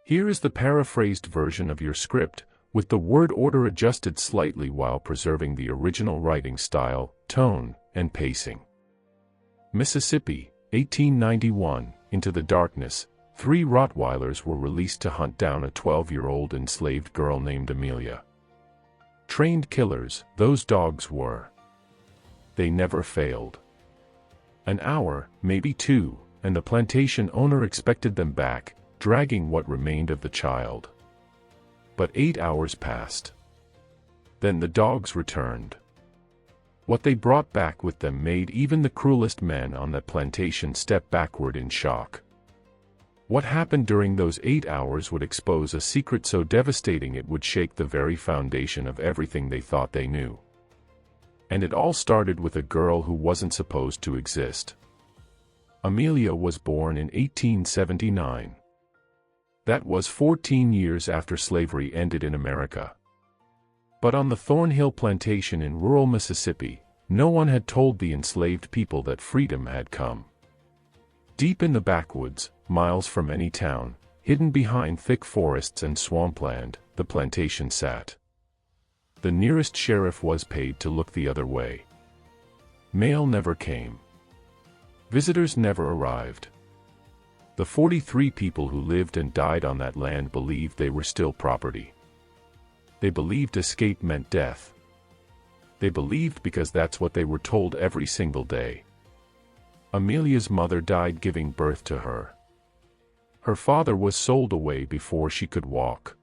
Here is the paraphrased version of your script, with the word order adjusted slightly while preserving the original writing style, tone, and pacing. Mississippi, 1891. Into the darkness, 3 Rottweilers were released to hunt down a 12-year-old enslaved girl named Amelia. Trained killers, those dogs were. They never failed. An hour, maybe 2, and the plantation owner expected them back, dragging what remained of the child. But 8 hours passed. Then the dogs returned. What they brought back with them made even the cruelest men on that plantation step backward in shock. What happened during those 8 hours would expose a secret so devastating it would shake the very foundation of everything they thought they knew. And it all started with a girl who wasn't supposed to exist. Amelia was born in 1879. That was 14 years after slavery ended in America. But on the Thornhill plantation in rural Mississippi, no one had told the enslaved people that freedom had come. Deep in the backwoods, miles from any town, hidden behind thick forests and swampland, the plantation sat. The nearest sheriff was paid to look the other way. Mail never came. Visitors never arrived. The 43 people who lived and died on that land believed they were still property. They believed escape meant death. They believed because that's what they were told every single day. Amelia's mother died giving birth to her. Her father was sold away before she could walk.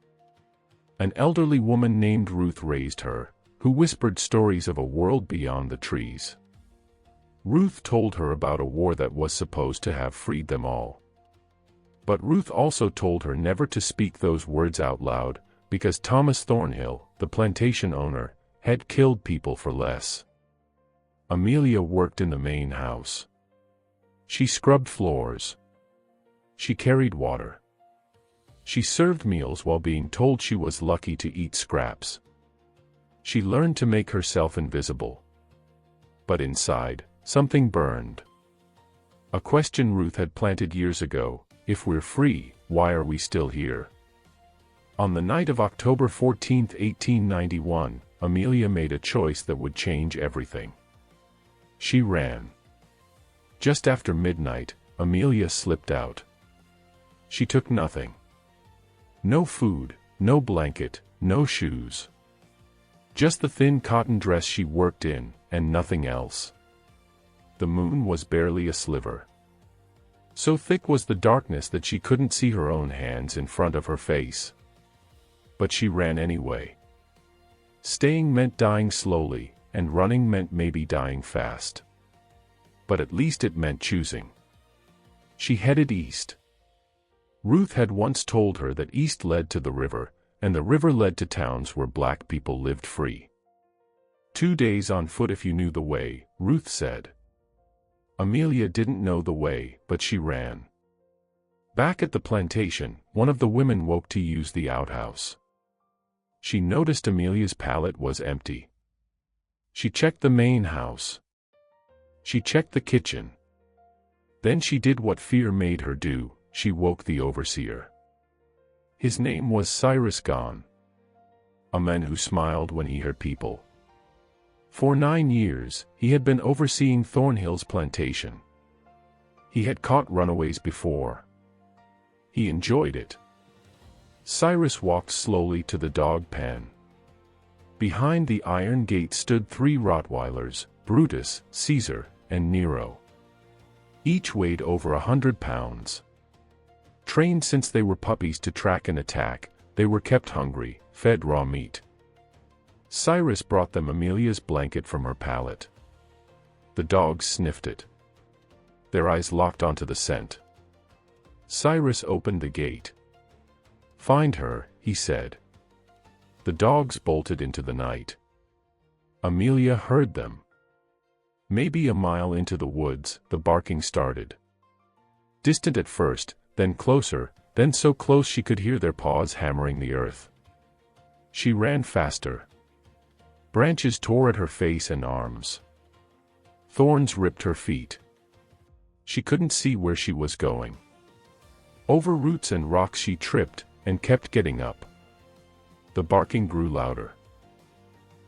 An elderly woman named Ruth raised her, who whispered stories of a world beyond the trees. Ruth told her about a war that was supposed to have freed them all. But Ruth also told her never to speak those words out loud, because Thomas Thornhill, the plantation owner, had killed people for less. Amelia worked in the main house. She scrubbed floors. She carried water. She served meals while being told she was lucky to eat scraps. She learned to make herself invisible. But inside, something burned. A question Ruth had planted years ago: if we're free, why are we still here? On the night of October 14, 1891, Amelia made a choice that would change everything. She ran. Just after midnight, Amelia slipped out. She took nothing. No food, no blanket, no shoes. Just the thin cotton dress she worked in, and nothing else. The moon was barely a sliver. So thick was the darkness that she couldn't see her own hands in front of her face. But she ran anyway. Staying meant dying slowly, and running meant maybe dying fast. But at least it meant choosing. She headed east. Ruth had once told her that east led to the river, and the river led to towns where black people lived free. 2 days on foot if you knew the way, Ruth said. Amelia didn't know the way, but she ran. Back at the plantation, one of the women woke to use the outhouse. She noticed Amelia's pallet was empty. She checked the main house. She checked the kitchen. Then she did what fear made her do: she woke the overseer. His name was Cyrus Gone. A man who smiled when he heard people. For 9 years, he had been overseeing Thornhill's plantation. He had caught runaways before. He enjoyed it. Cyrus walked slowly to the dog pen. Behind the iron gate stood 3 Rottweilers, Brutus, Caesar, and Nero. Each weighed over 100 pounds. Trained since they were puppies to track and attack, they were kept hungry, fed raw meat. Cyrus brought them Amelia's blanket from her pallet. The dogs sniffed it. Their eyes locked onto the scent. Cyrus opened the gate. "Find her," he said. The dogs bolted into the night. Amelia heard them. Maybe a mile into the woods, the barking started. Distant at first, then closer, then so close she could hear their paws hammering the earth. She ran faster. Branches tore at her face and arms. Thorns ripped her feet. She couldn't see where she was going. Over roots and rocks she tripped, and kept getting up. The barking grew louder.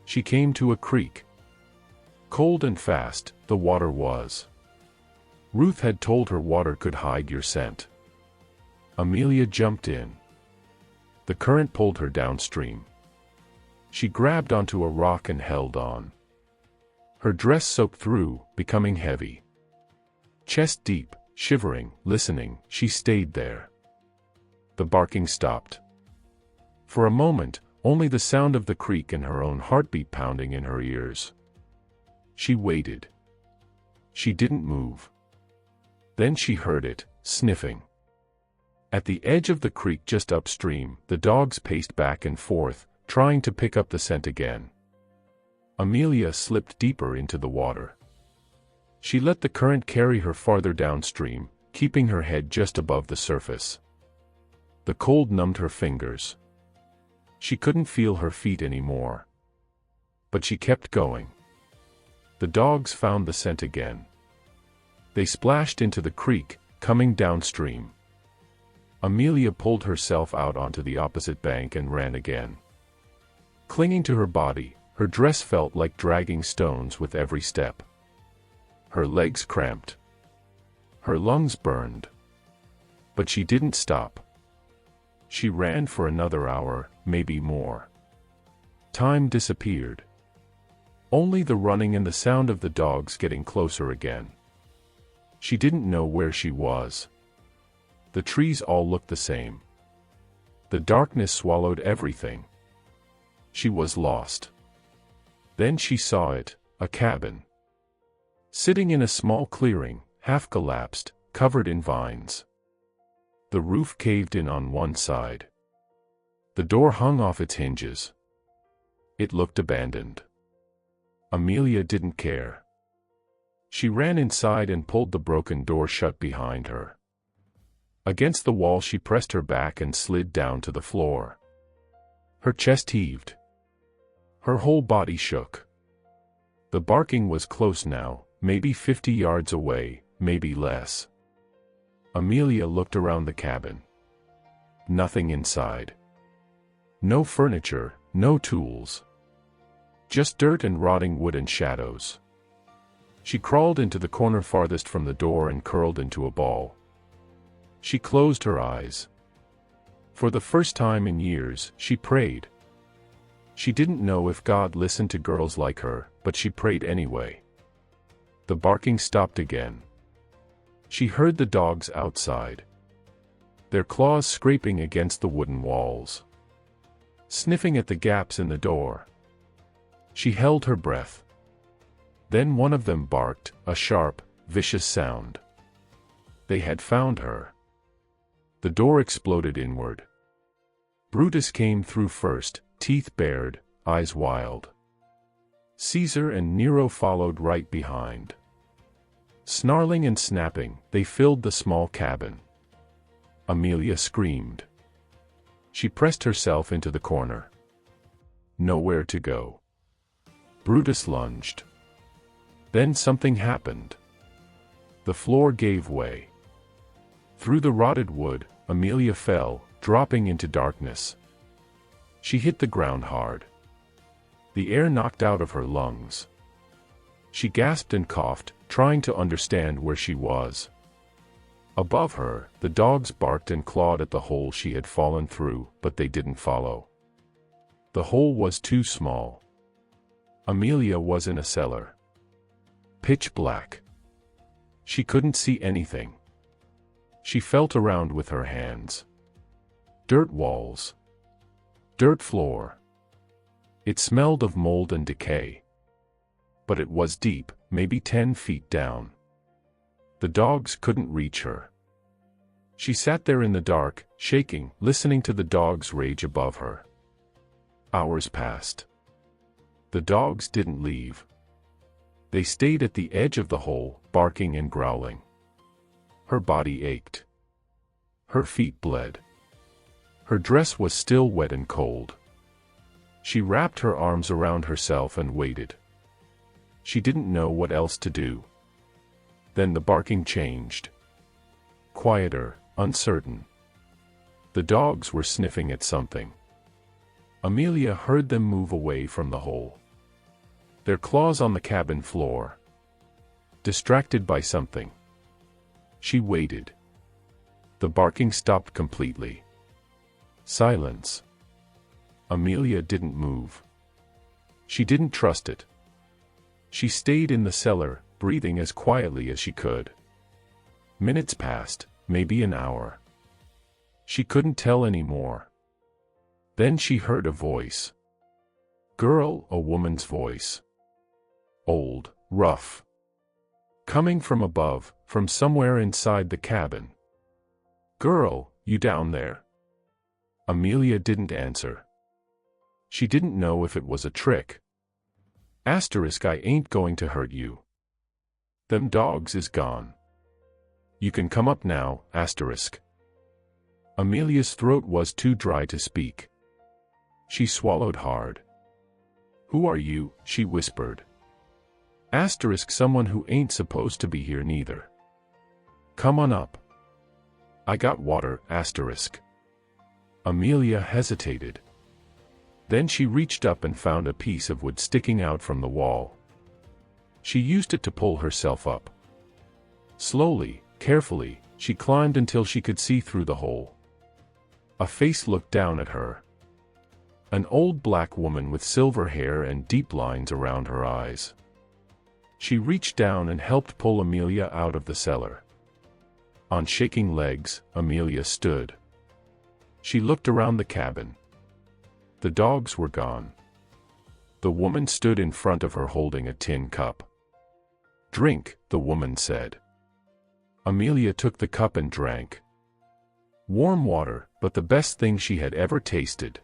She came to a creek. Cold and fast, the water was. Ruth had told her water could hide your scent. Amelia jumped in. The current pulled her downstream. She grabbed onto a rock and held on. Her dress soaked through, becoming heavy. Chest deep, shivering, listening, she stayed there. The barking stopped. For a moment, only the sound of the creek and her own heartbeat pounding in her ears. She waited. She didn't move. Then she heard it, sniffing. At the edge of the creek just upstream, the dogs paced back and forth, trying to pick up the scent again. Amelia slipped deeper into the water. She let the current carry her farther downstream, keeping her head just above the surface. The cold numbed her fingers. She couldn't feel her feet anymore. But she kept going. The dogs found the scent again. They splashed into the creek, coming downstream. Amelia pulled herself out onto the opposite bank and ran again. Clinging to her body, her dress felt like dragging stones with every step. Her legs cramped. Her lungs burned. But she didn't stop. She ran for another hour, maybe more. Time disappeared. Only the running and the sound of the dogs getting closer again. She didn't know where she was. The trees all looked the same. The darkness swallowed everything. She was lost. Then she saw it, a cabin. Sitting in a small clearing, half collapsed, covered in vines. The roof caved in on one side. The door hung off its hinges. It looked abandoned. Amelia didn't care. She ran inside and pulled the broken door shut behind her. Against the wall she pressed her back and slid down to the floor. Her chest heaved. Her whole body shook. The barking was close now, maybe 50 yards away, maybe less. Amelia looked around the cabin. Nothing inside. No furniture, no tools. Just dirt and rotting wood and shadows. She crawled into the corner farthest from the door and curled into a ball. She closed her eyes. For the first time in years, she prayed. She didn't know if God listened to girls like her, but she prayed anyway. The barking stopped again. She heard the dogs outside. Their claws scraping against the wooden walls. Sniffing at the gaps in the door. She held her breath. Then one of them barked, a sharp, vicious sound. They had found her. The door exploded inward. Brutus came through first, teeth bared, eyes wild. Caesar and Nero followed right behind. Snarling and snapping, they filled the small cabin. Amelia screamed. She pressed herself into the corner. Nowhere to go. Brutus lunged. Then something happened. The floor gave way. Through the rotted wood, Amelia fell, dropping into darkness. She hit the ground hard. The air knocked out of her lungs. She gasped and coughed, trying to understand where she was. Above her, the dogs barked and clawed at the hole she had fallen through, but they didn't follow. The hole was too small. Amelia was in a cellar. Pitch black. She couldn't see anything. She felt around with her hands. Dirt walls. Dirt floor. It smelled of mold and decay. But it was deep, maybe 10 feet down. The dogs couldn't reach her. She sat there in the dark, shaking, listening to the dogs rage above her. Hours passed. The dogs didn't leave. They stayed at the edge of the hole, barking and growling. Her body ached. Her feet bled. Her dress was still wet and cold. She wrapped her arms around herself and waited. She didn't know what else to do. Then the barking changed. Quieter, uncertain. The dogs were sniffing at something. Amelia heard them move away from the hole. Their claws on the cabin floor. Distracted by something. She waited. The barking stopped completely. Silence. Amelia didn't move. She didn't trust it. She stayed in the cellar, breathing as quietly as she could. Minutes passed, maybe an hour. She couldn't tell anymore. Then she heard a voice. Girl, a woman's voice. Old, rough. Coming from above, from somewhere inside the cabin. Girl, you down there? Amelia didn't answer. She didn't know if it was a trick. Asterisk, I ain't going to hurt you. Them dogs is gone. You can come up now, asterisk. Amelia's throat was too dry to speak. She swallowed hard. Who are you? She whispered. Asterisk, someone who ain't supposed to be here neither. Come on up. I got water, asterisk. Amelia hesitated. Then she reached up and found a piece of wood sticking out from the wall. She used it to pull herself up. Slowly, carefully, she climbed until she could see through the hole. A face looked down at her. An old black woman with silver hair and deep lines around her eyes. She reached down and helped pull Amelia out of the cellar. On shaking legs, Amelia stood. She looked around the cabin. The dogs were gone. The woman stood in front of her holding a tin cup. Drink, the woman said. Amelia took the cup and drank. Warm water, but the best thing she had ever tasted.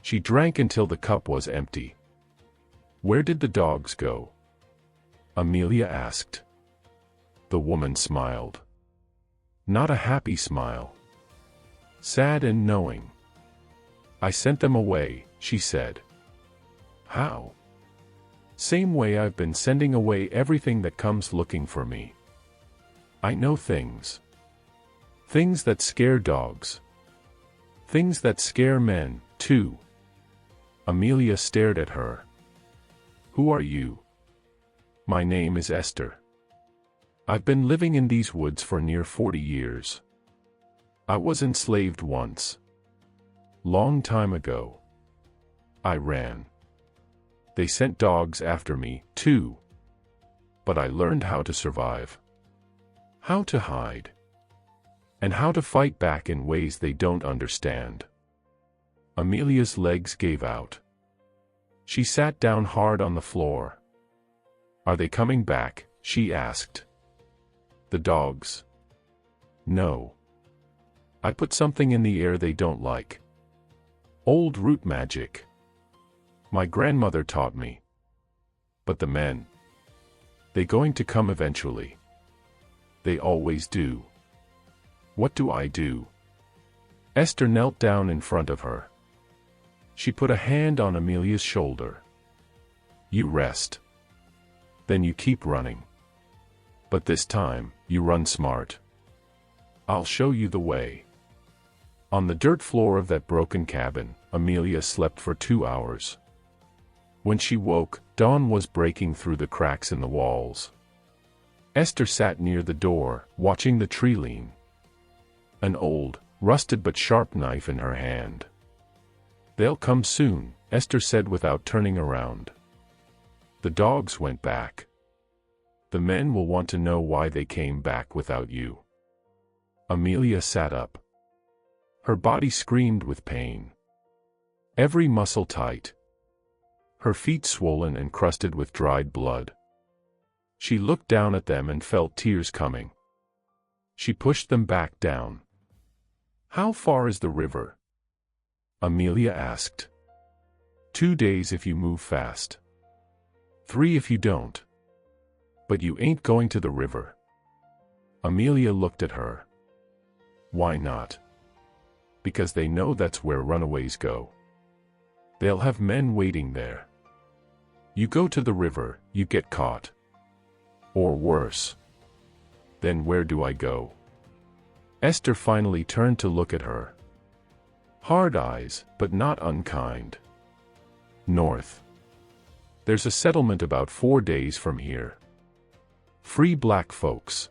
She drank until the cup was empty. Where did the dogs go? Amelia asked. The woman smiled. Not a happy smile. Sad and knowing. I sent them away, she said. How? Same way I've been sending away everything that comes looking for me. I know things. Things that scare dogs. Things that scare men, too. Amelia stared at her. Who are you? My name is Esther. I've been living in these woods for near 40 years. I was enslaved once. Long time ago. I ran. They sent dogs after me, too. But I learned how to survive. How to hide. And how to fight back in ways they don't understand. Amelia's legs gave out. She sat down hard on the floor. Are they coming back? She asked. The dogs. No. I put something in the air they don't like. Old root magic. My grandmother taught me. But the men. They going to come eventually. They always do. What do I do? Esther knelt down in front of her. She put a hand on Amelia's shoulder. You rest. Then you keep running. But this time, you run smart. I'll show you the way. On the dirt floor of that broken cabin, Amelia slept for 2 hours. When she woke, dawn was breaking through the cracks in the walls. Esther sat near the door, watching the tree lean. An old, rusted but sharp knife in her hand. They'll come soon, Esther said without turning around. The dogs went back. The men will want to know why they came back without you. Amelia sat up. Her body screamed with pain. Every muscle tight. Her feet swollen and crusted with dried blood. She looked down at them and felt tears coming. She pushed them back down. How far is the river? Amelia asked. 2 days if you move fast. 3 if you don't. But you ain't going to the river. Amelia looked at her. Why not? Because they know that's where runaways go. They'll have men waiting there. You go to the river, you get caught. Or worse. Then where do I go? Esther finally turned to look at her, Hard eyes, but not unkind. North. There's a settlement about 4 days from here. Free black folks.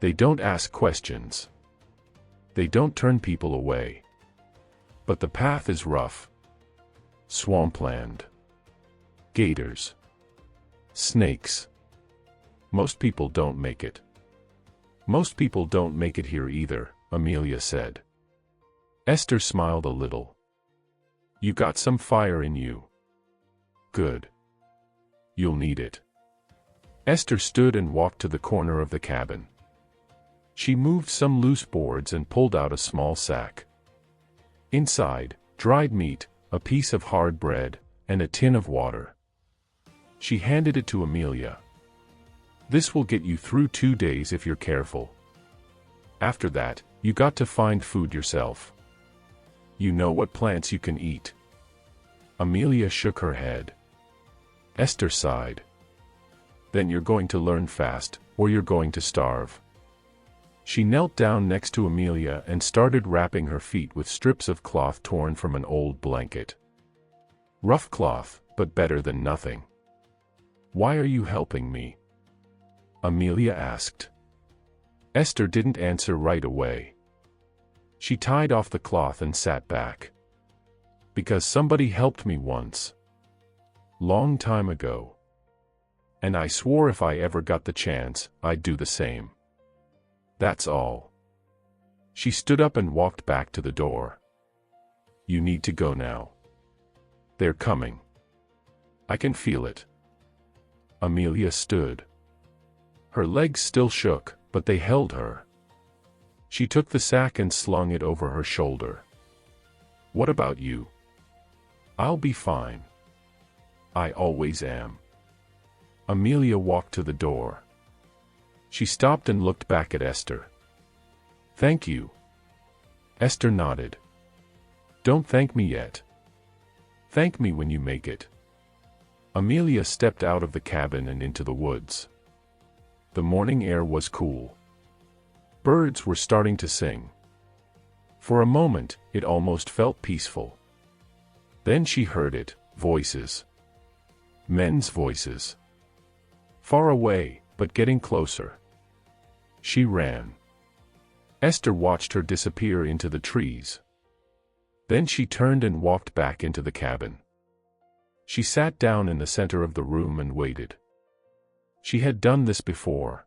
They don't ask questions. They don't turn people away. But the path is rough. Swampland. Gators. Snakes. Most people don't make it. Most people don't make it here either, Amelia said. Esther smiled a little. You got some fire in you. Good. You'll need it. Esther stood and walked to the corner of the cabin. She moved some loose boards and pulled out a small sack. Inside, dried meat, a piece of hard bread, and a tin of water. She handed it to Amelia. This will get you through 2 days if you're careful. After that, you got to find food yourself. You know what plants you can eat. Amelia shook her head. Esther sighed. Then you're going to learn fast, or you're going to starve. She knelt down next to Amelia and started wrapping her feet with strips of cloth torn from an old blanket. Rough cloth, but better than nothing. Why are you helping me? Amelia asked. Esther didn't answer right away. She tied off the cloth and sat back. Because somebody helped me once. Long time ago. And I swore if I ever got the chance, I'd do the same. That's all. She stood up and walked back to the door. You need to go now. They're coming. I can feel it. Amelia stood. Her legs still shook, but they held her. She took the sack and slung it over her shoulder. What about you? I'll be fine. I always am. Amelia walked to the door. She stopped and looked back at Esther. Thank you. Esther nodded. Don't thank me yet. Thank me when you make it. Amelia stepped out of the cabin and into the woods. The morning air was cool. Birds were starting to sing. For a moment, it almost felt peaceful. Then she heard it, voices. Men's voices. Far away, but getting closer. She ran. Esther watched her disappear into the trees. Then she turned and walked back into the cabin. She sat down in the center of the room and waited. She had done this before.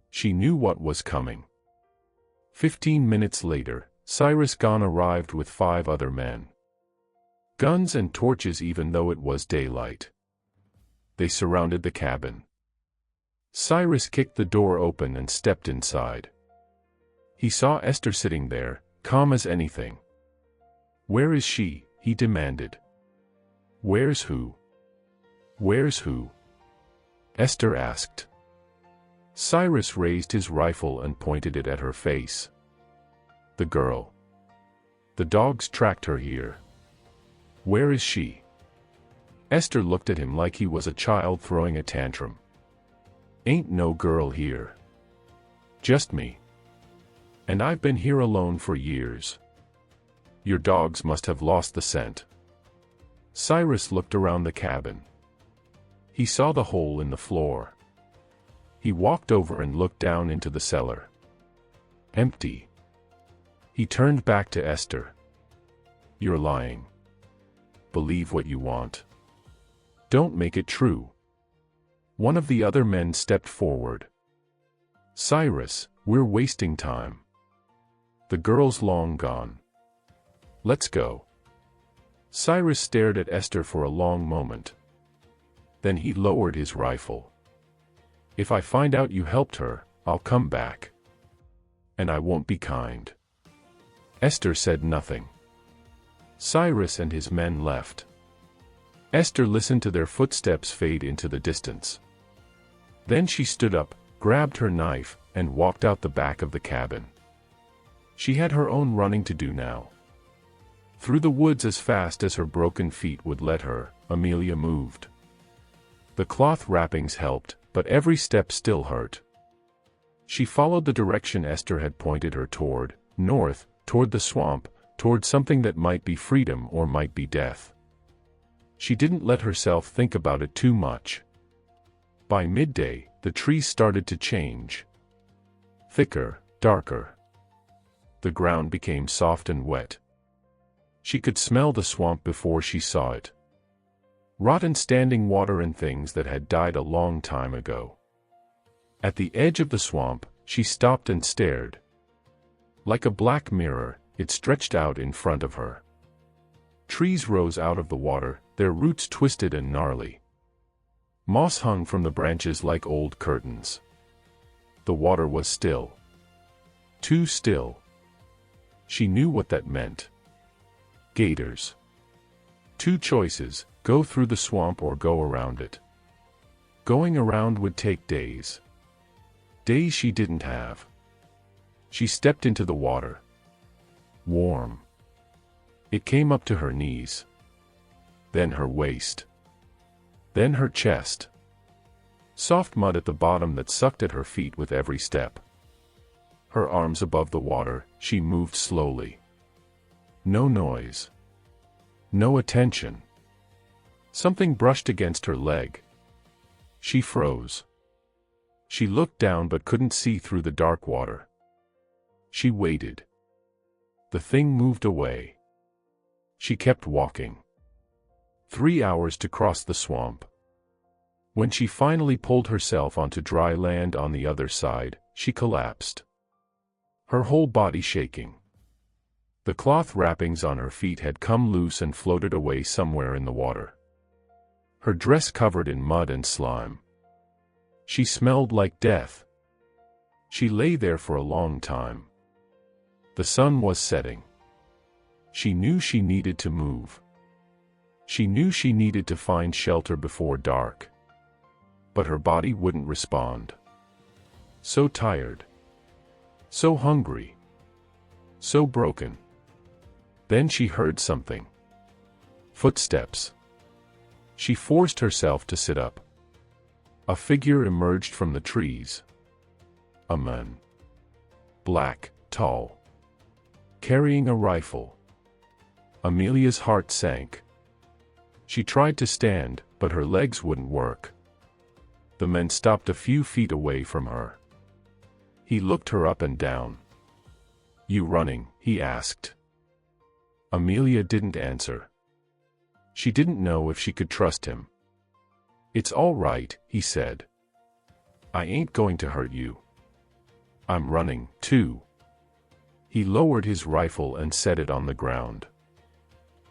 She knew what was coming. 15 minutes later, Cyrus Gunn arrived with 5 other men. Guns and torches even though it was daylight. They surrounded the cabin. Cyrus kicked the door open and stepped inside. He saw Esther sitting there, calm as anything. Where is she? He demanded. Where's who? Where's who? Esther asked. Cyrus raised his rifle and pointed it at her face. The girl. The dogs tracked her here. Where is she? Esther looked at him like he was a child throwing a tantrum. Ain't no girl here. Just me. And I've been here alone for years. Your dogs must have lost the scent. Cyrus looked around the cabin. He saw the hole in the floor. He walked over and looked down into the cellar. Empty. He turned back to Esther. You're lying. Believe what you want. Don't make it true. One of the other men stepped forward. Cyrus, we're wasting time. The girl's long gone. Let's go. Cyrus stared at Esther for a long moment. Then he lowered his rifle. If I find out you helped her, I'll come back. And I won't be kind. Esther said nothing. Cyrus and his men left. Esther listened to their footsteps fade into the distance. Then she stood up, grabbed her knife, and walked out the back of the cabin. She had her own running to do now. Through the woods as fast as her broken feet would let her, Amelia moved. The cloth wrappings helped, but every step still hurt. She followed the direction Esther had pointed her toward, north, toward the swamp, toward something that might be freedom or might be death. She didn't let herself think about it too much. By midday, the trees started to change. Thicker, darker. The ground became soft and wet. She could smell the swamp before she saw it. Rotten standing water and things that had died a long time ago. At the edge of the swamp, she stopped and stared. Like a black mirror, it stretched out in front of her. Trees rose out of the water, their roots twisted and gnarly. Moss hung from the branches like old curtains. The water was still. Too still. She knew what that meant. Gators. Two choices, go through the swamp or go around it. Going around would take days. Days she didn't have. She stepped into the water. Warm. It came up to her knees. Then her waist. Then her chest. Soft mud at the bottom that sucked at her feet with every step. Her arms above the water, she moved slowly. No noise. No attention. Something brushed against her leg. She froze. She looked down but couldn't see through the dark water. She waited. The thing moved away. She kept walking. 3 hours to cross the swamp. When she finally pulled herself onto dry land on the other side, she collapsed. Her whole body shaking. The cloth wrappings on her feet had come loose and floated away somewhere in the water. Her dress covered in mud and slime. She smelled like death. She lay there for a long time. The sun was setting. She knew she needed to move. She knew she needed to find shelter before dark. But her body wouldn't respond. So tired. So hungry. So broken. Then she heard something. Footsteps. She forced herself to sit up. A figure emerged from the trees. A man. Black, tall. Carrying a rifle. Amelia's heart sank. She tried to stand, but her legs wouldn't work. The man stopped a few feet away from her. He looked her up and down. "You running?" he asked. Amelia didn't answer. She didn't know if she could trust him. "It's all right," he said. "I ain't going to hurt you. I'm running, too." He lowered his rifle and set it on the ground.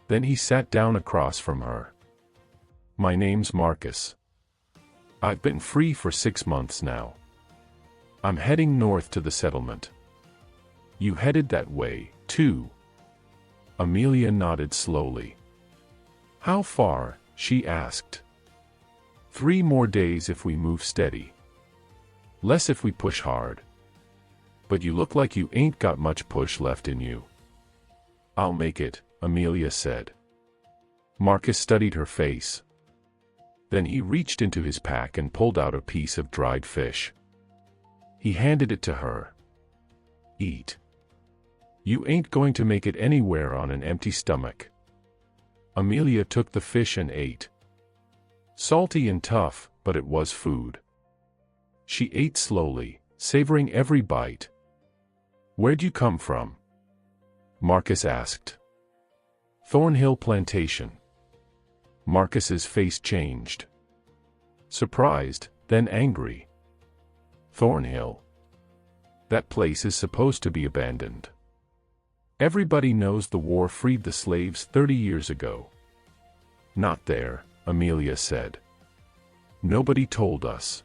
Then he sat down across from her. "My name's Marcus. I've been free for 6 months now. I'm heading north to the settlement. You headed that way, too?" Amelia nodded slowly. "How far?" she asked. 3 more days if we move steady. Less if we push hard. But you look like you ain't got much push left in you." "I'll make it," Amelia said. Marcus studied her face. Then he reached into his pack and pulled out a piece of dried fish. He handed it to her. "Eat. You ain't going to make it anywhere on an empty stomach." Amelia took the fish and ate. Salty and tough, but it was food. She ate slowly, savoring every bite. "Where'd you come from?" Marcus asked. "Thornhill Plantation." Marcus's face changed. Surprised, then angry. "Thornhill? That place is supposed to be abandoned. Everybody knows the war freed the slaves 30 years ago." "Not there," Amelia said. "Nobody told us.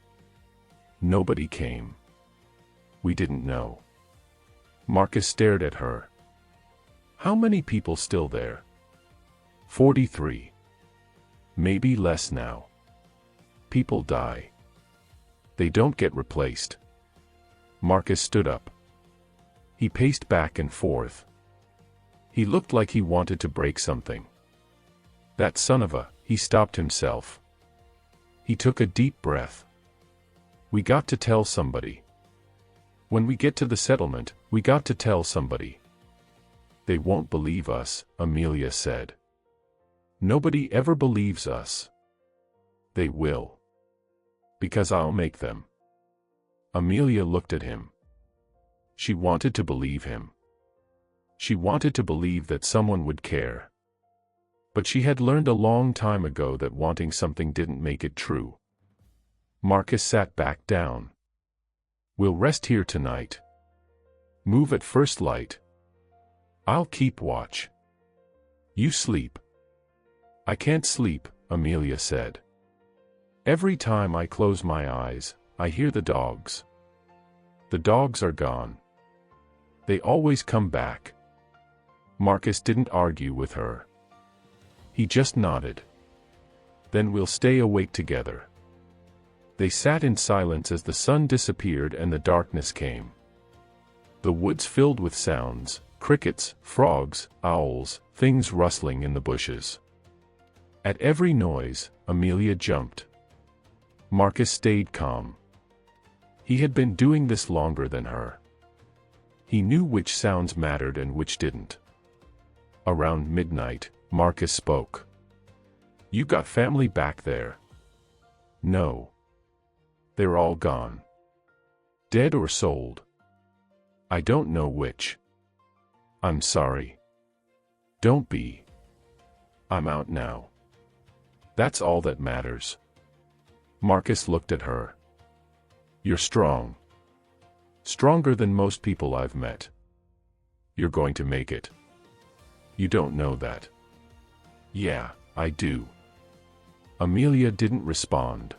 Nobody came. We didn't know." Marcus stared at her. "How many people still there?" 43. Maybe less now. People die. They don't get replaced." Marcus stood up. He paced back and forth. He looked like he wanted to break something. "That son of a," he stopped himself. He took a deep breath. "We got to tell somebody. When we get to the settlement, we got to tell somebody." They won't believe us, Amelia said. Nobody ever believes us. They will. Because I'll make them. Amelia looked at him. She wanted to believe him. She wanted to believe that someone would care. But she had learned a long time ago that wanting something didn't make it true. Marcus sat back down. We'll rest here tonight. Move at first light. I'll keep watch. You sleep. I can't sleep, Amelia said. Every time I close my eyes, I hear the dogs. The dogs are gone. They always come back. Marcus didn't argue with her. He just nodded. Then we'll stay awake together. They sat in silence as the sun disappeared and the darkness came. The woods filled with sounds, crickets, frogs, owls, things rustling in the bushes. At every noise, Amelia jumped. Marcus stayed calm. He had been doing this longer than her. He knew which sounds mattered and which didn't. Around midnight, Marcus spoke. You got family back there? No. They're all gone. Dead or sold? I don't know which. I'm sorry. Don't be. I'm out now. That's all that matters. Marcus looked at her. You're strong. Stronger than most people I've met. You're going to make it. You don't know that. Yeah, I do. Amelia didn't respond.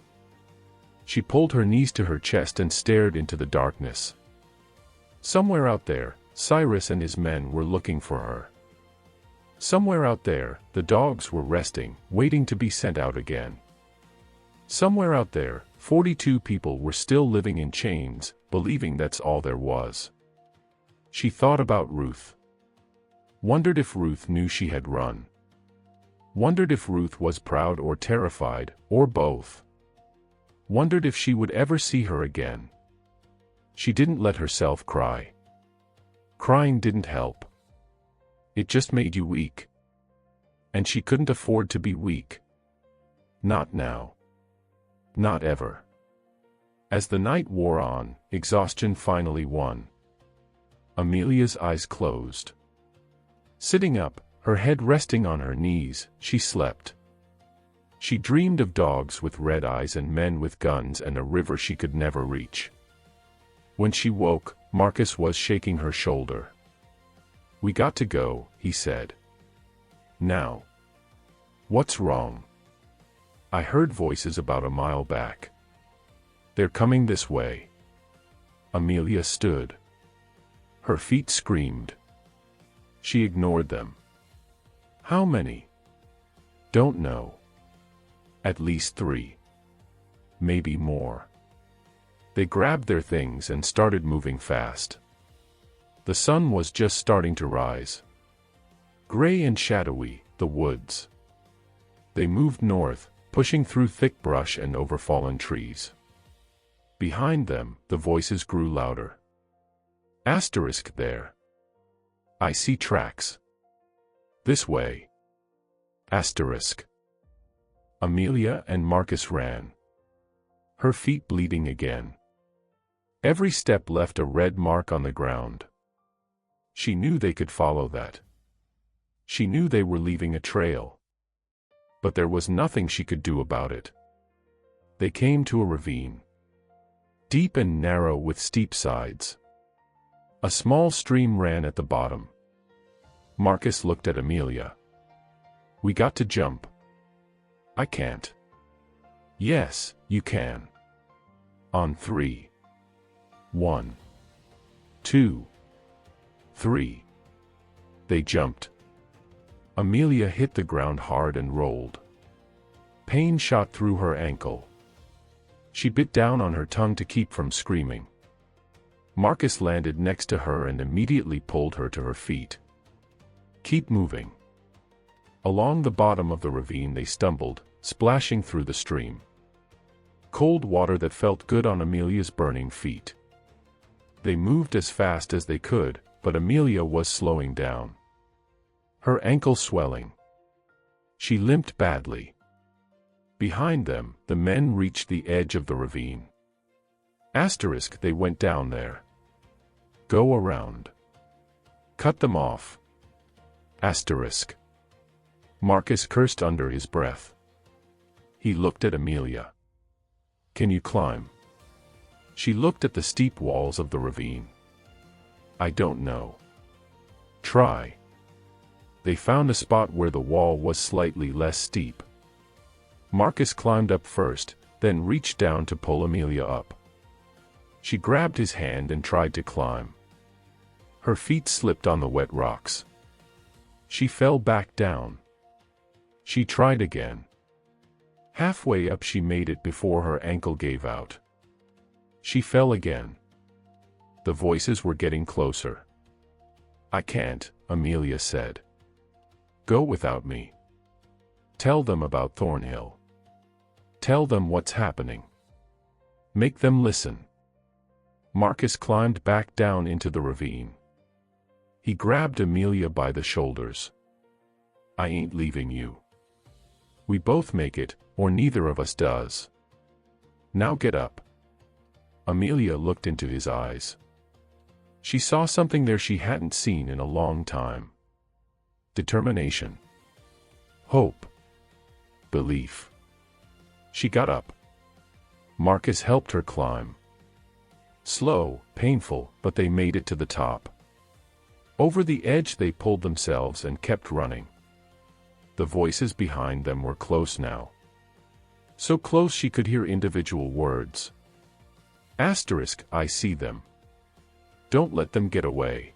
She pulled her knees to her chest and stared into the darkness. Somewhere out there, Cyrus and his men were looking for her. Somewhere out there, the dogs were resting, waiting to be sent out again. Somewhere out there, 42 people were still living in chains, believing that's all there was. She thought about Ruth. Wondered if Ruth knew she had run. Wondered if Ruth was proud or terrified, or both. Wondered if she would ever see her again. She didn't let herself cry. Crying didn't help. It just made you weak. And she couldn't afford to be weak. Not now. Not ever. As the night wore on, exhaustion finally won. Amelia's eyes closed. Sitting up, her head resting on her knees, she slept. She dreamed of dogs with red eyes and men with guns and a river she could never reach. When she woke, Marcus was shaking her shoulder. We got to go, he said. Now. What's wrong? I heard voices about a mile back. They're coming this way. Amelia stood. Her feet screamed. She ignored them. How many? Don't know. At least 3. Maybe more. They grabbed their things and started moving fast. The sun was just starting to rise. Gray and shadowy, the woods. They moved north, pushing through thick brush and over fallen trees. Behind them, the voices grew louder. Asterisk there. I see tracks. This way. Asterisk. Amelia and Marcus ran. Her feet bleeding again. Every step left a red mark on the ground. She knew they could follow that. She knew they were leaving a trail. But there was nothing she could do about it. They came to a ravine. Deep and narrow with steep sides. A small stream ran at the bottom. Marcus looked at Amelia. We got to jump. I can't. Yes, you can. On 3. 1. 2. 3. They jumped. Amelia hit the ground hard and rolled. Pain shot through her ankle. She bit down on her tongue to keep from screaming. Marcus landed next to her and immediately pulled her to her feet. Keep moving. Along the bottom of the ravine they stumbled, splashing through the stream. Cold water that felt good on Amelia's burning feet. They moved as fast as they could, but Amelia was slowing down. her ankle swelling. She limped badly. Behind them, the men reached the edge of the ravine. Asterisk, they went down there. Go around. Cut them off. Asterisk. Marcus cursed under his breath. He looked at Amelia. Can you climb? She looked at the steep walls of the ravine. I don't know. Try. They found a spot where the wall was slightly less steep. Marcus climbed up first, then reached down to pull Amelia up. She grabbed his hand and tried to climb. Her feet slipped on the wet rocks. She fell back down. She tried again. Halfway up she made it before her ankle gave out. She fell again. The voices were getting closer. I can't, Amelia said. Go without me. Tell them about Thornhill. Tell them what's happening. Make them listen. Marcus climbed back down into the ravine. He grabbed Amelia by the shoulders. I ain't leaving you. We both make it, or neither of us does. Now get up. Amelia looked into his eyes. She saw something there she hadn't seen in a long time. Determination. Hope. Belief. She got up. Marcus helped her climb. Slow, painful, but they made it to the top. Over the edge they pulled themselves and kept running. The voices behind them were close now. So close she could hear individual words. Asterisk, I see them. Don't let them get away.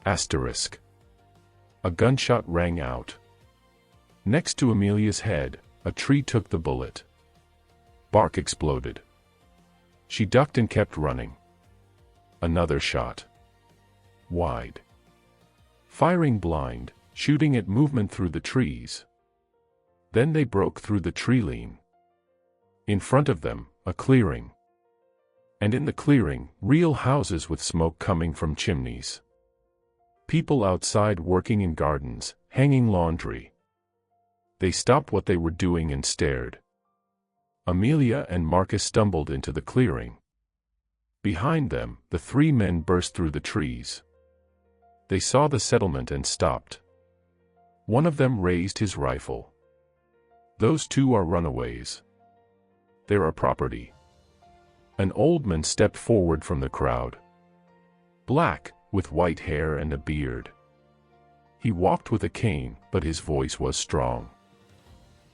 Asterisk. A gunshot rang out. Next to Amelia's head, a tree took the bullet. Bark exploded. She ducked and kept running. Another shot. Wide. Firing blind, shooting at movement through the trees. Then they broke through the tree-line. In front of them, a clearing. And in the clearing, real houses with smoke coming from chimneys. People outside working in gardens, hanging laundry. They stopped what they were doing and stared. Amelia and Marcus stumbled into the clearing. Behind them, the three men burst through the trees. They saw the settlement and stopped. One of them raised his rifle. Those two are runaways. They're our property. An old man stepped forward from the crowd. Black, with white hair and a beard. He walked with a cane, but his voice was strong.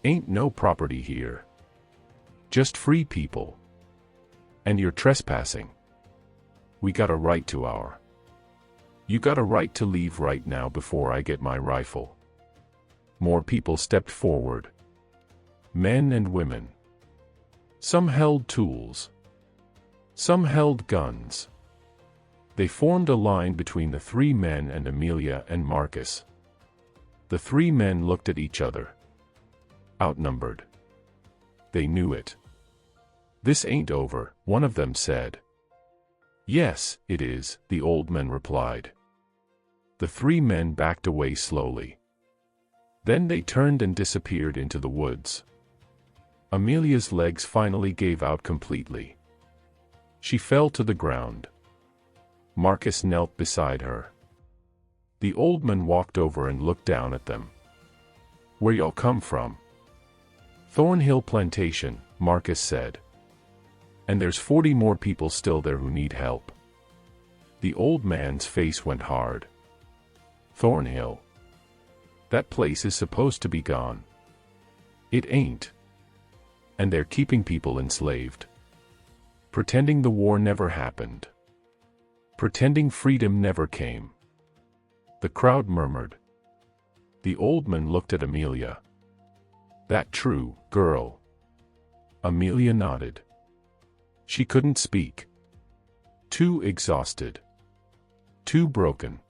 Ain't no property here. Just free people. And you're trespassing. We got a right to our. You got a right to leave right now before I get my rifle. More people stepped forward. Men and women. Some held tools. Some held guns. They formed a line between the three men and Amelia and Marcus. The three men looked at each other. Outnumbered. They knew it. This ain't over, one of them said. Yes, it is, the old man replied. The three men backed away slowly. Then they turned and disappeared into the woods. Amelia's legs finally gave out completely. She fell to the ground. Marcus knelt beside her. The old man walked over and looked down at them. Where y'all come from? Thornhill Plantation, Marcus said. And there's 40 more people still there who need help. The old man's face went hard. Thornhill. That place is supposed to be gone. It ain't. And they're keeping people enslaved. Pretending the war never happened. Pretending freedom never came. The crowd murmured. The old man looked at Amelia. That true, girl? Amelia nodded. She couldn't speak. Too exhausted. Too broken.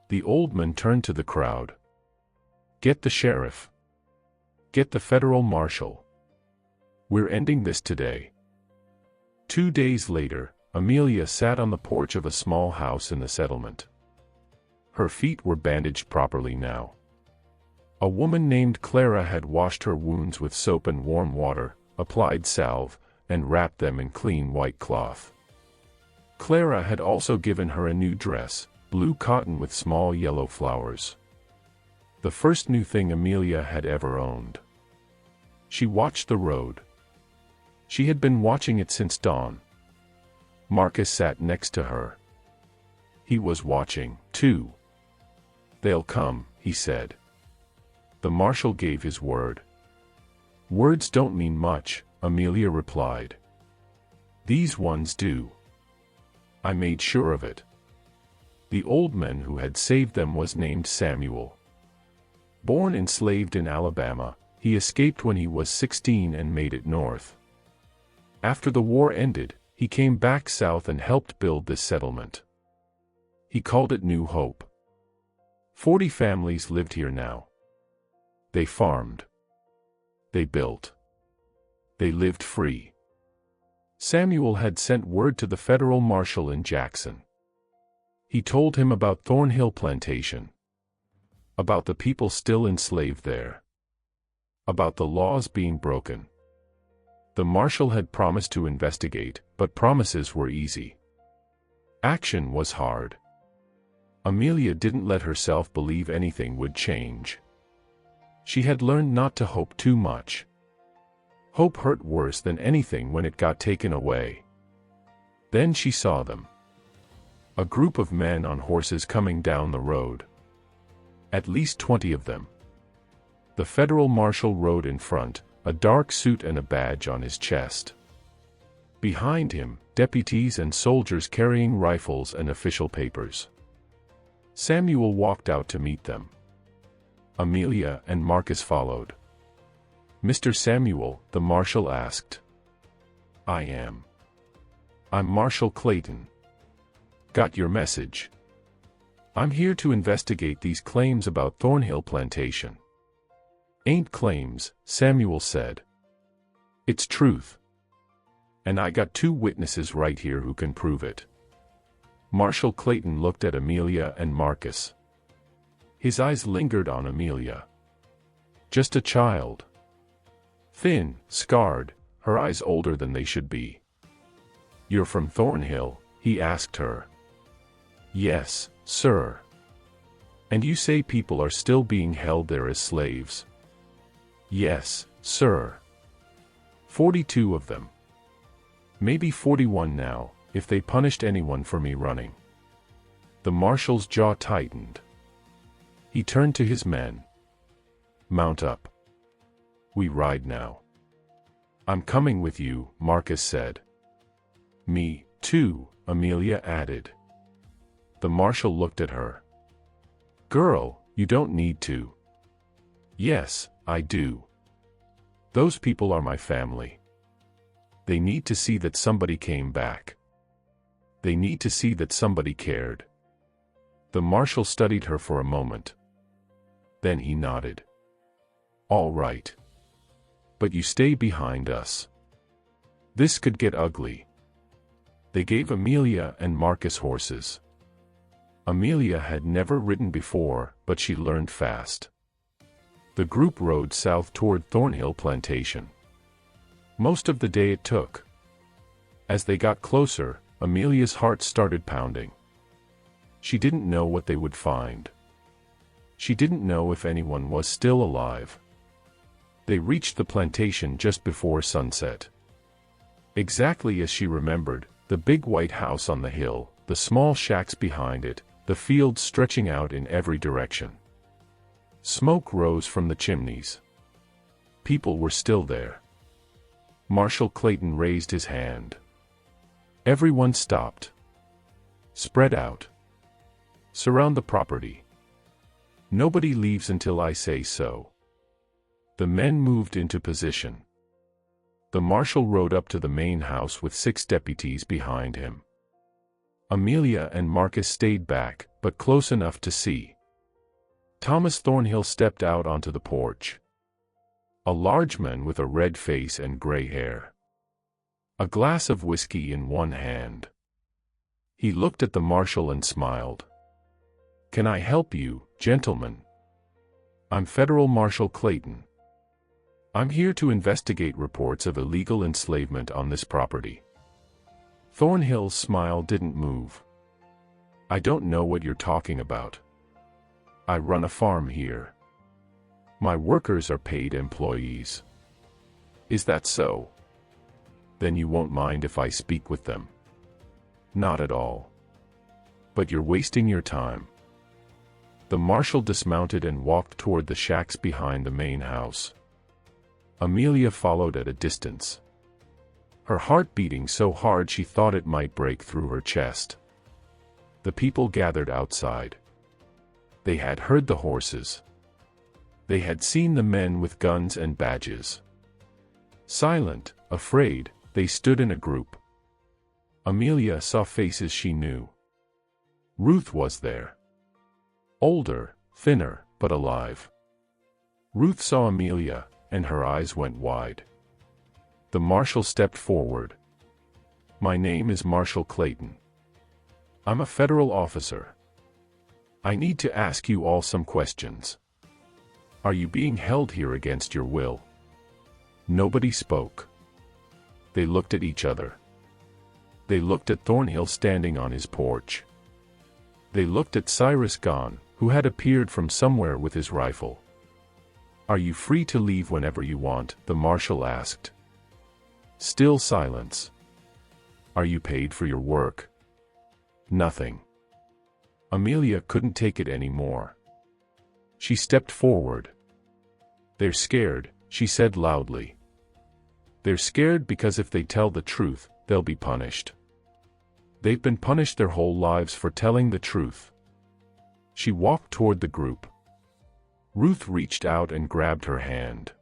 The old man turned to the crowd. Get the sheriff. Get the federal marshal. We're ending this today. 2 days later, Amelia sat on the porch of a small house in the settlement. Her feet were bandaged properly now. A woman named Clara had washed her wounds with soap and warm water, applied salve, and wrapped them in clean white cloth. Clara had also given her a new dress, blue cotton with small yellow flowers. The first new thing Amelia had ever owned. She watched the road. She had been watching it since dawn. Marcus sat next to her. He was watching, too. "They'll come," he said. The marshal gave his word. "Words don't mean much," Amelia replied. "These ones do. I made sure of it." The old man who had saved them was named Samuel. Born enslaved in Alabama, he escaped when he was 16 and made it north. After the war ended, he came back south and helped build this settlement. He called it New Hope. 40 families lived here now. They farmed. They built. They lived free. Samuel had sent word to the federal marshal in Jackson. He told him about Thornhill Plantation. About the people still enslaved there. About the laws being broken. The marshal had promised to investigate, but promises were easy. Action was hard. Amelia didn't let herself believe anything would change. She had learned not to hope too much. Hope hurt worse than anything when it got taken away. Then she saw them. A group of men on horses coming down the road. At least 20 of them. The federal marshal rode in front, a dark suit and a badge on his chest. Behind him, deputies and soldiers carrying rifles and official papers. Samuel walked out to meet them. Amelia and Marcus followed. "Mr. Samuel," the marshal asked. I'm Marshal Clayton. Got your message. I'm here to investigate these claims about Thornhill Plantation." "Ain't claims," Samuel said. "It's truth. And I got 2 witnesses right here who can prove it." Marshal Clayton looked at Amelia and Marcus. His eyes lingered on Amelia. Just a child. Thin, scarred, her eyes older than they should be. "You're from Thornhill?" he asked her. "Yes, sir." "And you say people are still being held there as slaves?" "Yes, sir. 42 of them. Maybe 41 now, if they punished anyone for me running." The marshal's jaw tightened. He turned to his men. "Mount up. We ride now." "I'm coming with you," Marcus said. "Me, too," Amelia added. The marshal looked at her. "Girl, you don't need to." "Yes, I do. Those people are my family. They need to see that somebody came back. They need to see that somebody cared." The marshal studied her for a moment. Then he nodded. "All right. But you stay behind us. This could get ugly." They gave Amelia and Marcus horses. Amelia had never ridden before, but she learned fast. The group rode south toward Thornhill Plantation. Most of the day it took. As they got closer, Amelia's heart started pounding. She didn't know what they would find. She didn't know if anyone was still alive. They reached the plantation just before sunset. Exactly as she remembered, the big white house on the hill, the small shacks behind it, the fields stretching out in every direction. Smoke rose from the chimneys. People were still there. Marshal Clayton raised his hand. Everyone stopped. "Spread out. Surround the property. Nobody leaves until I say so." The men moved into position. The marshal rode up to the main house with 6 deputies behind him. Amelia and Marcus stayed back, but close enough to see. Thomas Thornhill stepped out onto the porch. A large man with a red face and gray hair. A glass of whiskey in one hand. He looked at the marshal and smiled. "Can I help you, gentlemen? I'm Federal Marshal Clayton. I'm here to investigate reports of illegal enslavement on this property." Thornhill's smile didn't move. "I don't know what you're talking about. I run a farm here. My workers are paid employees." "Is that so? Then you won't mind if I speak with them?" "Not at all. But you're wasting your time." The marshal dismounted and walked toward the shacks behind the main house. Amelia followed at a distance, her heart beating so hard she thought it might break through her chest. The people gathered outside. They had heard the horses. They had seen the men with guns and badges. Silent, afraid, they stood in a group. Amelia saw faces she knew. Ruth was there. Older, thinner, but alive. Ruth saw Amelia, and her eyes went wide. The marshal stepped forward. "My name is Marshal Clayton. I'm a federal officer. I need to ask you all some questions. Are you being held here against your will?" Nobody spoke. They looked at each other. They looked at Thornhill standing on his porch. They looked at Cyrus Gahn, who had appeared from somewhere with his rifle. "Are you free to leave whenever you want?" the marshal asked. Still silence. "Are you paid for your work?" "Nothing." Amelia couldn't take it anymore. She stepped forward. "They're scared," she said loudly. "They're scared because if they tell the truth, they'll be punished. They've been punished their whole lives for telling the truth." She walked toward the group. Ruth reached out and grabbed her hand.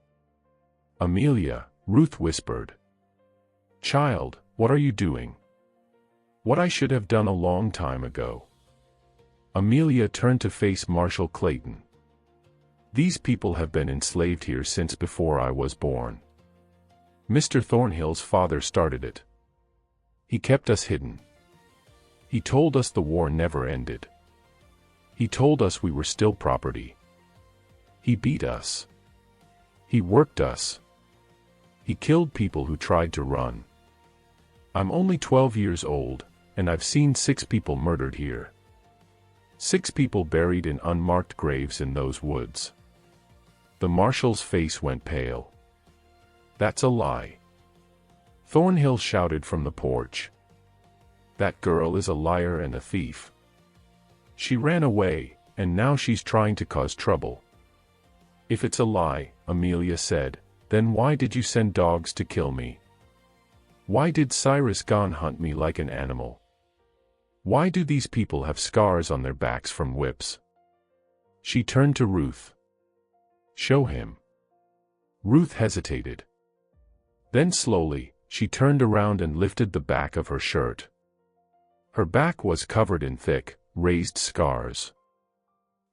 "Amelia," Ruth whispered. "Child, what are you doing?" "What I should have done a long time ago." Amelia turned to face Marshal Clayton. "These people have been enslaved here since before I was born. Mr. Thornhill's father started it. He kept us hidden. He told us the war never ended. He told us we were still property. He beat us. He worked us. He killed people who tried to run. I'm only 12 years old, and I've seen 6 people murdered here. 6 people buried in unmarked graves in those woods." The marshal's face went pale. "That's a lie." Thornhill shouted from the porch. "That girl is a liar and a thief. She ran away, and now she's trying to cause trouble." "If it's a lie," Amelia said, "then why did you send dogs to kill me? Why did Cyrus Gahn hunt me like an animal? Why do these people have scars on their backs from whips?" She turned to Ruth. "Show him." Ruth hesitated. Then slowly, she turned around and lifted the back of her shirt. Her back was covered in thick, raised scars.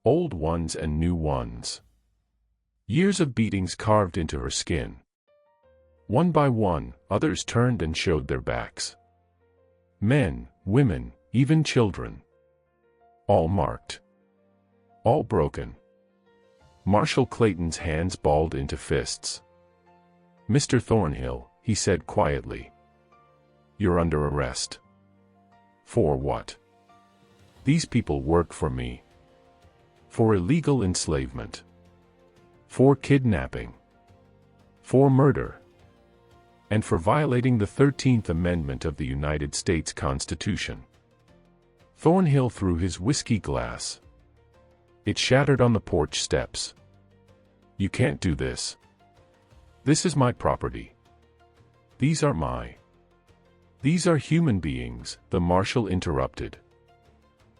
Old ones and new ones. Years of beatings carved into her skin. One by one, others turned and showed their backs. Men, women, even children. All marked. All broken. Marshal Clayton's hands balled into fists. "Mr. Thornhill," he said quietly. "You're under arrest." "For what?" "These people work for me. For illegal enslavement. For kidnapping. For murder. And for violating the 13th Amendment of the United States Constitution." Thornhill threw his whiskey glass. It shattered on the porch steps. "You can't do this. This is my property. These are These are human beings," the marshal interrupted.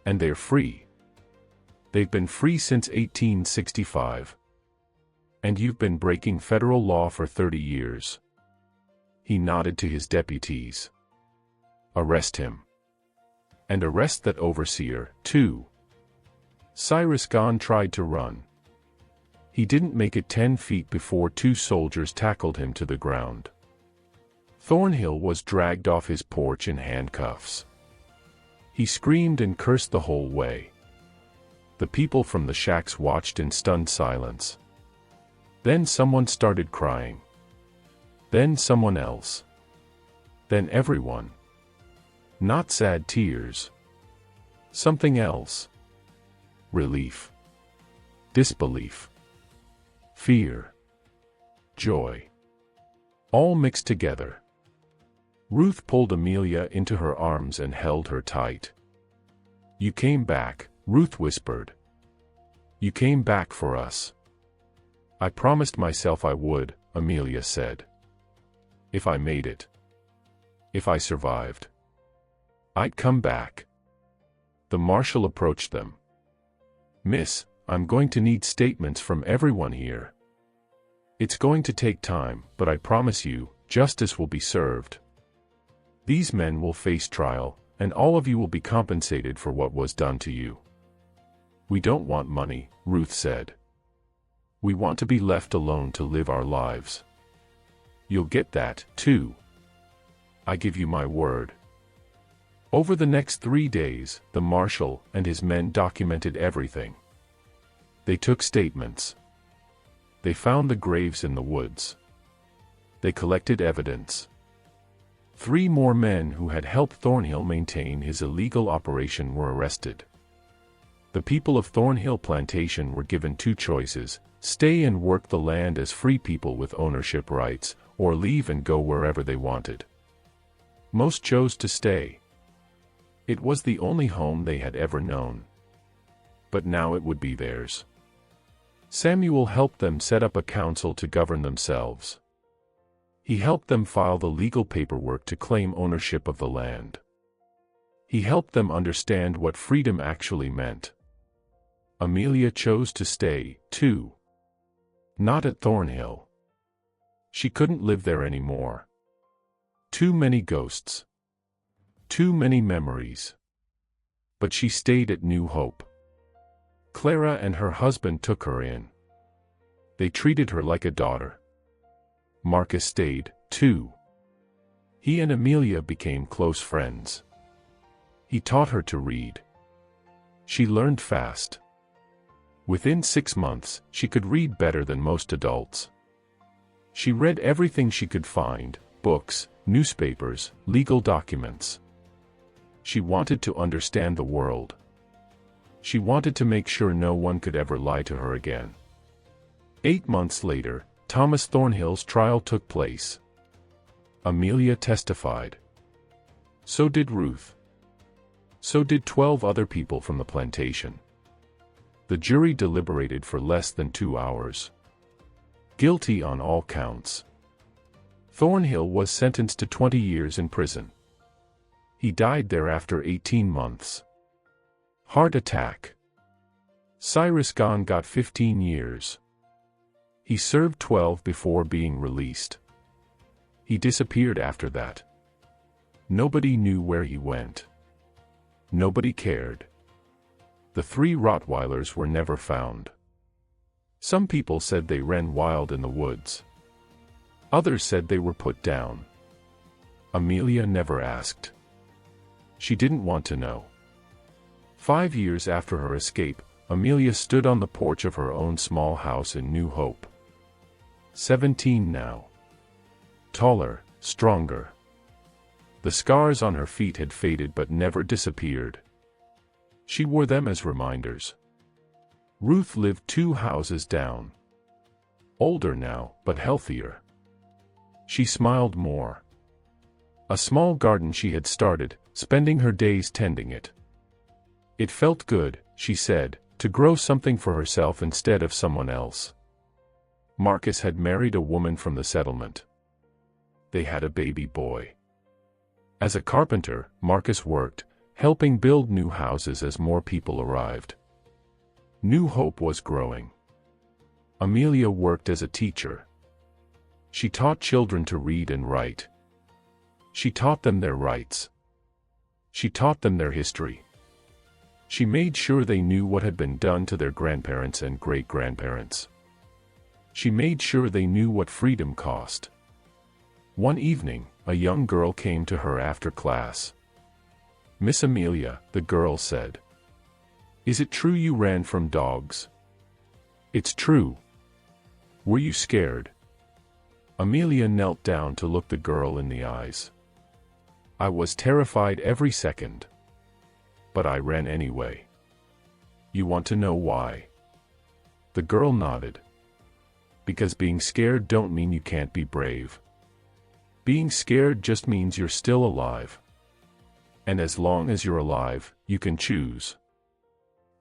"And they're free. They've been free since 1865. And you've been breaking federal law for 30 years. He nodded to his deputies. "Arrest him. And arrest that overseer, too." Cyrus Gahn tried to run. He didn't make it 10 feet before 2 soldiers tackled him to the ground. Thornhill was dragged off his porch in handcuffs. He screamed and cursed the whole way. The people from the shacks watched in stunned silence. Then someone started crying. Then someone else. Then everyone. Not sad tears. Something else. Relief. Disbelief. Fear. Joy. All mixed together. Ruth pulled Amelia into her arms and held her tight. "You came back," Ruth whispered. "You came back for us." "I promised myself I would," Amelia said. "If I made it. If I survived. I'd come back." The marshal approached them. "Miss, I'm going to need statements from everyone here. It's going to take time, but I promise you, justice will be served. These men will face trial, and all of you will be compensated for what was done to you." "We don't want money," Ruth said. "We want to be left alone to live our lives. You'll get that, too. I give you my word." Over the next 3 days, the marshal and his men documented everything. They took statements. They found the graves in the woods. They collected evidence. 3 more men who had helped Thornhill maintain his illegal operation were arrested. The people of Thornhill Plantation were given 2 choices: stay and work the land as free people with ownership rights, or leave and go wherever they wanted. Most chose to stay. It was the only home they had ever known. But now it would be theirs. Samuel helped them set up a council to govern themselves. He helped them file the legal paperwork to claim ownership of the land. He helped them understand what freedom actually meant. Amelia chose to stay, too. Not at Thornhill. She couldn't live there anymore. Too many ghosts. Too many memories. But she stayed at New Hope. Clara and her husband took her in. They treated her like a daughter. Marcus stayed, too. He and Amelia became close friends. He taught her to read. She learned fast. Within 6 months, she could read better than most adults. She read everything she could find: books, newspapers, legal documents. She wanted to understand the world. She wanted to make sure no one could ever lie to her again. 8 months later, Thomas Thornhill's trial took place. Amelia testified. So did Ruth. So did 12 other people from the plantation. The jury deliberated for less than 2 hours. Guilty on all counts. Thornhill was sentenced to 20 years in prison. He died there after 18 months. Heart attack. Cyrus Gahn got 15 years. He served 12 before being released. He disappeared after that. Nobody knew where he went. Nobody cared. The 3 Rottweilers were never found. Some people said they ran wild in the woods. Others said they were put down. Amelia never asked. She didn't want to know. 5 years after her escape, Amelia stood on the porch of her own small house in New Hope. 17 now. Taller, stronger. The scars on her feet had faded but never disappeared. She wore them as reminders. Ruth lived 2 houses down. Older now, but healthier. She smiled more. A small garden she had started, spending her days tending it. It felt good, she said, to grow something for herself instead of someone else. Marcus had married a woman from the settlement. They had a baby boy. As a carpenter, Marcus worked, helping build new houses as more people arrived. New Hope was growing. Amelia worked as a teacher. She taught children to read and write. She taught them their rights. She taught them their history. She made sure they knew what had been done to their grandparents and great-grandparents. She made sure they knew what freedom cost. One evening, a young girl came to her after class. "Miss Amelia," the girl said. Is it true you ran from dogs? It's true. Were you scared? Amelia knelt down to look the girl in the eyes. I was terrified every second. But I ran anyway. You want to know why? The girl nodded. Because being scared don't mean you can't be brave. Being scared just means you're still alive. And as long as you're alive, you can choose.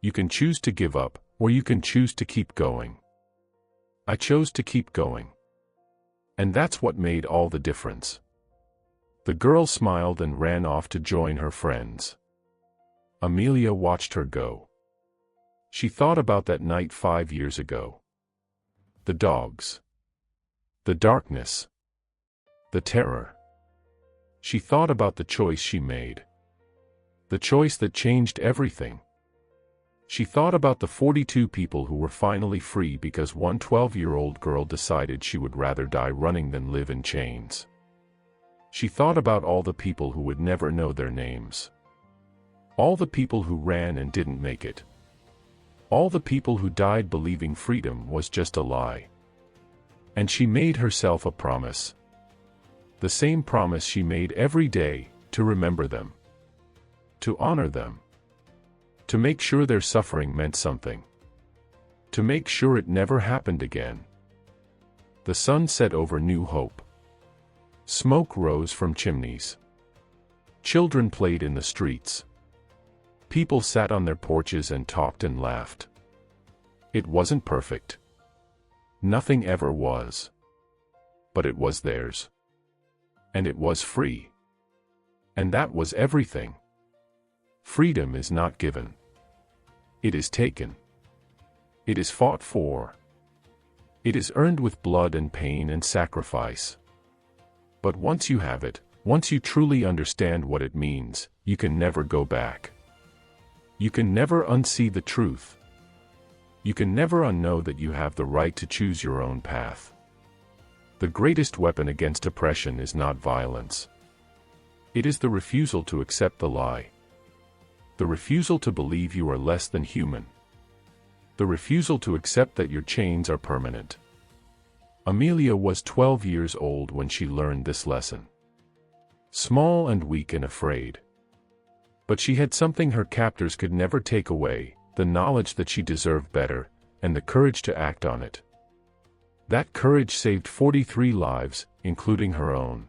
You can choose to give up, or you can choose to keep going. I chose to keep going. And that's what made all the difference. The girl smiled and ran off to join her friends. Amelia watched her go. She thought about that night 5 years ago. The dogs. The darkness. The terror. She thought about the choice she made. The choice that changed everything. She thought about the 42 people who were finally free because one 12-year-old girl decided she would rather die running than live in chains. She thought about all the people who would never know their names. All the people who ran and didn't make it. All the people who died believing freedom was just a lie. And she made herself a promise. The same promise she made every day, to remember them. To honor them. To make sure their suffering meant something. To make sure it never happened again. The sun set over New Hope. Smoke rose from chimneys. Children played in the streets. People sat on their porches and talked and laughed. It wasn't perfect. Nothing ever was. But it was theirs. And it was free. And that was everything. Freedom is not given. It is taken. It is fought for. It is earned with blood and pain and sacrifice. But once you have it, once you truly understand what it means, you can never go back. You can never unsee the truth. You can never unknow that you have the right to choose your own path. The greatest weapon against oppression is not violence. It is the refusal to accept the lie. The refusal to believe you are less than human. The refusal to accept that your chains are permanent. Amelia was 12 years old when she learned this lesson. Small and weak and afraid. But she had something her captors could never take away, the knowledge that she deserved better, and the courage to act on it. That courage saved 43 lives, including her own.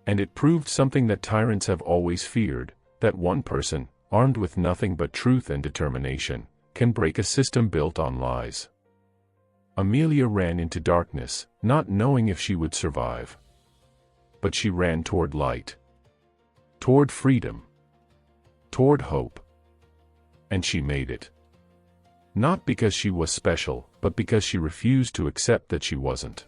And it proved something that tyrants have always feared, that one person, armed with nothing but truth and determination, can break a system built on lies. Amelia ran into darkness, not knowing if she would survive. But she ran toward light. Toward freedom. Toward hope. And she made it. Not because she was special, but because she refused to accept that she wasn't.